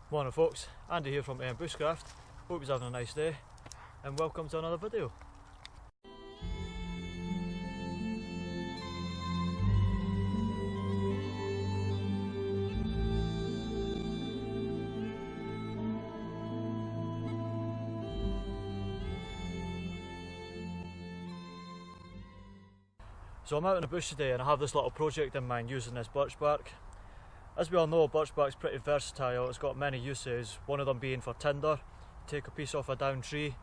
Morning folks, Andy here from Bushcraft. Hope you're having a nice day and welcome to another video. So I'm out in the bush today and I have this little project in mind using this birch bark. As we all know, birch bark is pretty versatile. It's got many uses, one of them being for tinder. Take a piece off a downed tree,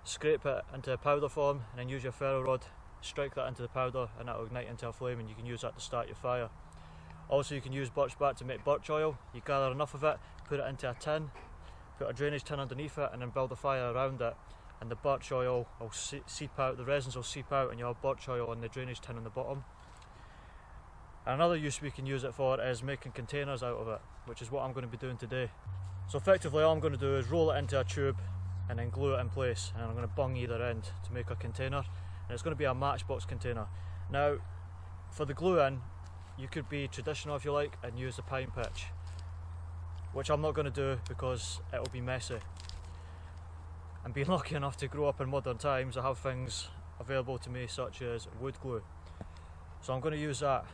scrape it into a powder form, and then use your ferro rod, strike that into the powder, and that will ignite into a flame, and you can use that to start your fire. Also, you can use birch bark to make birch oil. You gather enough of it, put it into a tin, put a drainage tin underneath it, and then build a fire around it. And the birch oil will seep out, the resins will seep out, and you'll have birch oil in the drainage tin on the bottom. And another use we can use it for is making containers out of it, which is what I'm going to be doing today. So effectively all I'm going to do is roll it into a tube and then glue it in place, and I'm going to bung either end to make a container, and it's going to be a matchbox container. Now for the glue in, you could be traditional if you like and use the pine pitch, which I'm not going to do because it will be messy. And being lucky enough to grow up in modern times, I have things available to me such as wood glue. So I'm going to use that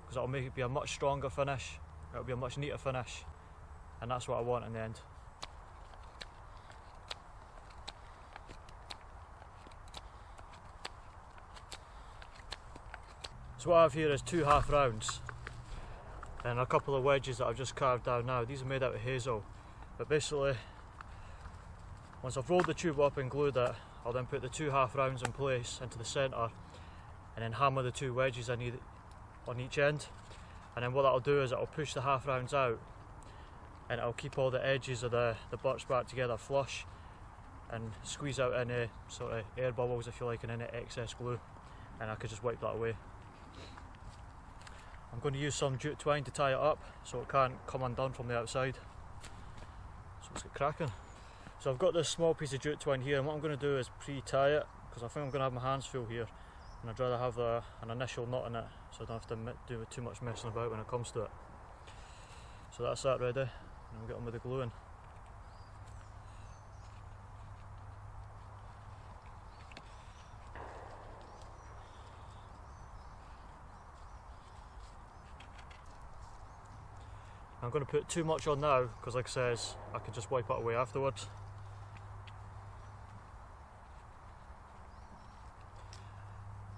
because it'll make it be a much stronger finish, it'll be a much neater finish, and that's what I want in the end. So what I have here is 2 half rounds and a couple of wedges that I've just carved down now. These are made out of hazel, but basically once I've rolled the tube up and glued it, I'll then put the 2 half rounds in place into the centre and then hammer the 2 wedges on each end, and then what that'll do is it'll push the half rounds out and it'll keep all the edges of the birch bark together flush and squeeze out any sort of air bubbles if you like and any excess glue, and I could just wipe that away. I'm going to use some jute twine to tie it up so it can't come undone from the outside. So let's get cracking. So I've got this small piece of jute twine here, and what I'm going to do is pre-tie it because I think I'm going to have my hands full here, and I'd rather have an initial knot in it so I don't have to do too much messing about when it comes to it. So that's that ready, and we'll get on with the gluing. I'm going to put too much on now because, like I says, I can just wipe it away afterwards.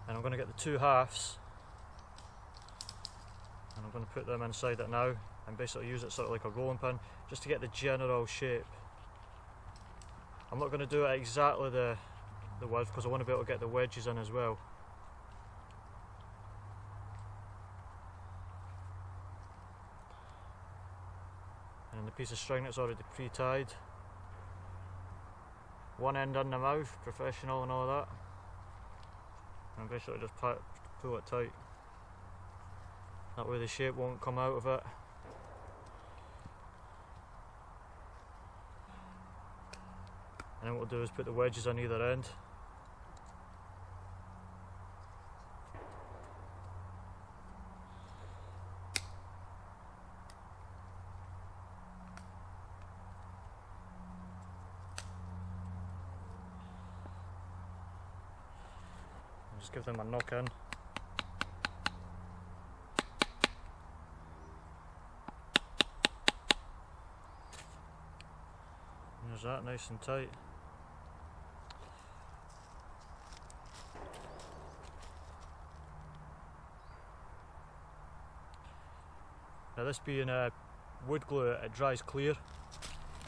And I'm going to get the 2 halves and I'm going to put them inside it now and basically use it sort of like a rolling pin just to get the general shape. I'm not going to do it exactly the width because I want to be able to get the wedges in as well. And the piece of string that's already pre-tied, one end in the mouth, professional and all that, and basically just pull it tight. That way the shape won't come out of it. And then what we'll do is put the wedges on either end. Just give them a knock in. There's that, nice and tight. Now this being wood glue, it dries clear,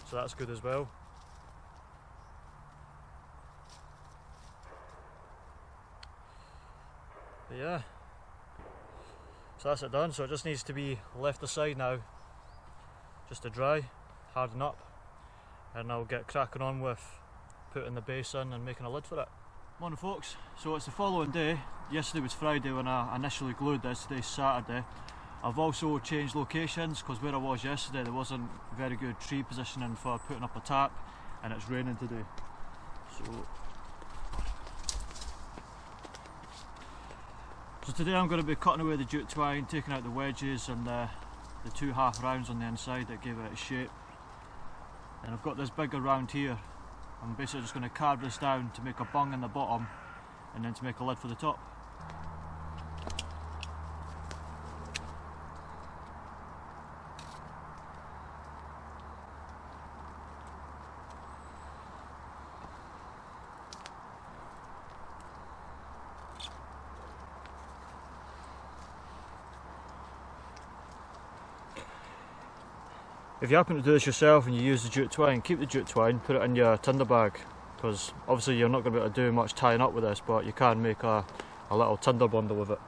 so that's good as well. But yeah, so that's it done. So it just needs to be left aside now just to dry, harden up, and I'll get cracking on with putting the base in and making a lid for it. Morning folks, so it's the following day. Yesterday was Friday when I initially glued this, today's Saturday. I've also changed locations because where I was yesterday there wasn't very good tree positioning for putting up a tap, and it's raining today. So today I'm going to be cutting away the jute twine, taking out the wedges and the 2 half rounds on the inside that gave it its shape. And I've got this bigger round here. I'm basically just going to carve this down to make a bung in the bottom and then to make a lid for the top. If you happen to do this yourself and you use the jute twine, keep the jute twine, put it in your tinder bag, because obviously you're not going to be able to do much tying up with this, but you can make a little tinder bundle with it.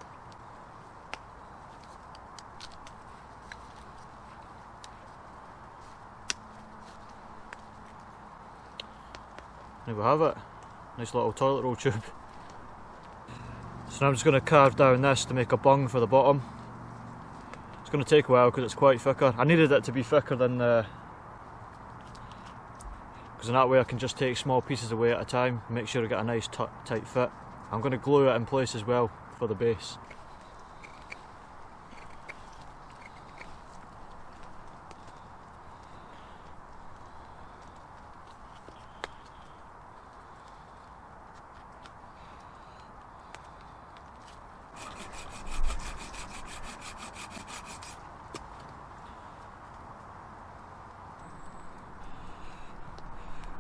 There we have it, nice little toilet roll tube. So now I'm just going to carve down this to make a bung for the bottom. It's going to take a while because it's quite thicker. I needed it to be thicker than because in that way I can just take small pieces away at a time and make sure I get a nice tight fit. I'm going to glue it in place as well for the base.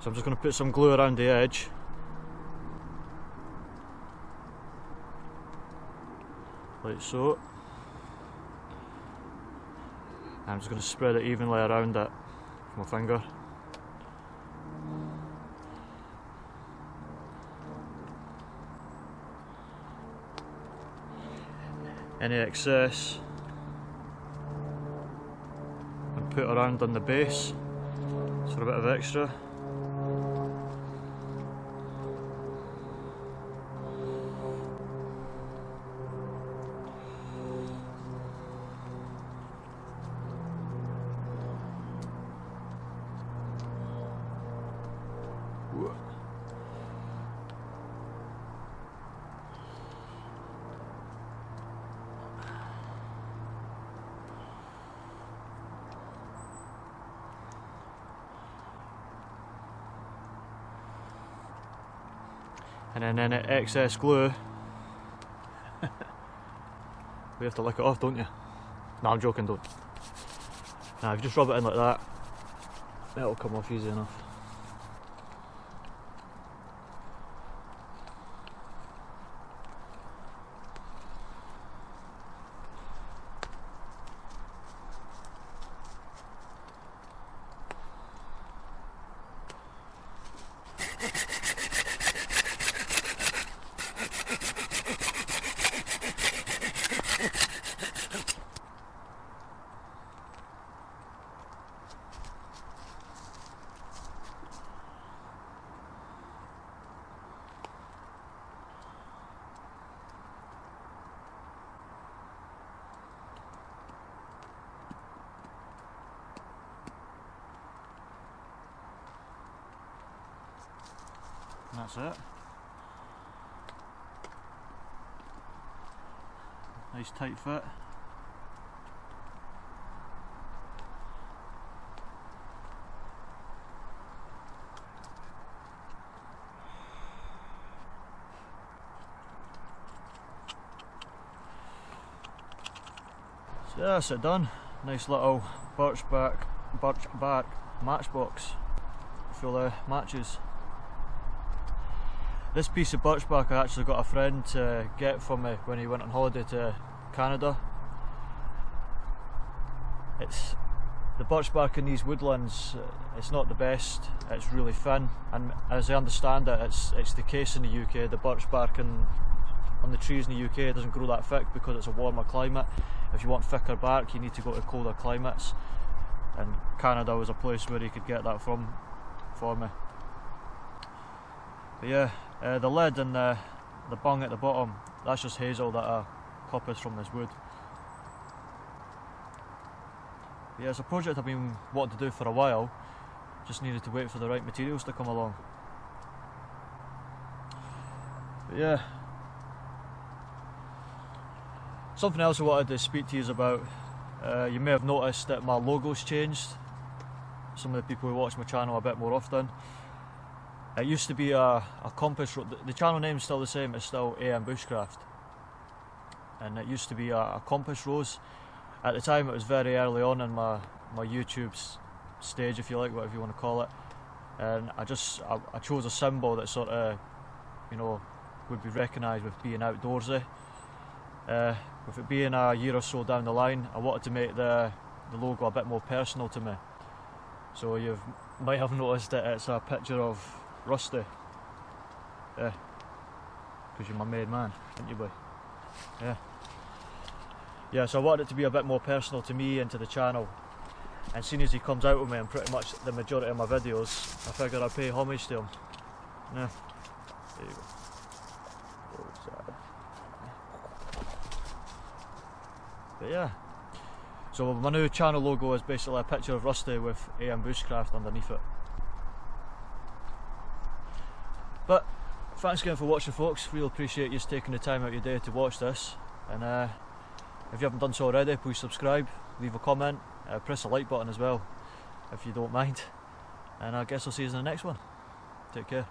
So I'm just going to put some glue around the edge. Like so. And I'm just going to spread it evenly around it with my finger. Any excess and put around on the base for a bit of extra. And then any excess glue, we have to lick it off, don't you? No, I'm joking, don't. Now if you just rub it in like that, it'll come off easy enough. And that's it. Nice tight fit. So that's it done. Nice little birch bark matchbox full of matches. This piece of birch bark I actually got a friend to get for me when he went on holiday to Canada. It's the birch bark in these woodlands, it's not the best, it's really thin, and as I understand it, it's the case in the UK. The birch bark on the trees in the UK doesn't grow that thick because it's a warmer climate. If you want thicker bark, you need to go to colder climates, and Canada was a place where you could get that from for me. But yeah, the lid and the bung at the bottom, that's just hazel that I copied from this wood. But yeah, it's a project I've been wanting to do for a while, just needed to wait for the right materials to come along. But yeah, something else I wanted to speak to you about, you may have noticed that my logo's changed. some of the people who watch my channel a bit more often. It used to be a compass road. The channel name is still the same, it's still Bushcraft. And it used to be a compass rose. At the time it was very early on in my YouTube stage, if you like, whatever you want to call it. And I chose a symbol that sort of, you know, would be recognised with being outdoorsy. With it being a year or so down the line, I wanted to make the logo a bit more personal to me. So you might have noticed that it's a picture of Rusty. Yeah, because you're my main man, aren't you, boy? Yeah. Yeah, so I wanted it to be a bit more personal to me and to the channel. And seeing as he comes out with me in pretty much the majority of my videos, I figured I'd pay homage to him. Yeah. There you go. But yeah. So my new channel logo is basically a picture of Rusty with Bushcraft underneath it. But thanks again for watching, folks. Really appreciate you taking the time out of your day to watch this. And if you haven't done so already, please subscribe, leave a comment, press the like button as well if you don't mind. And I guess I'll see you in the next one. Take care.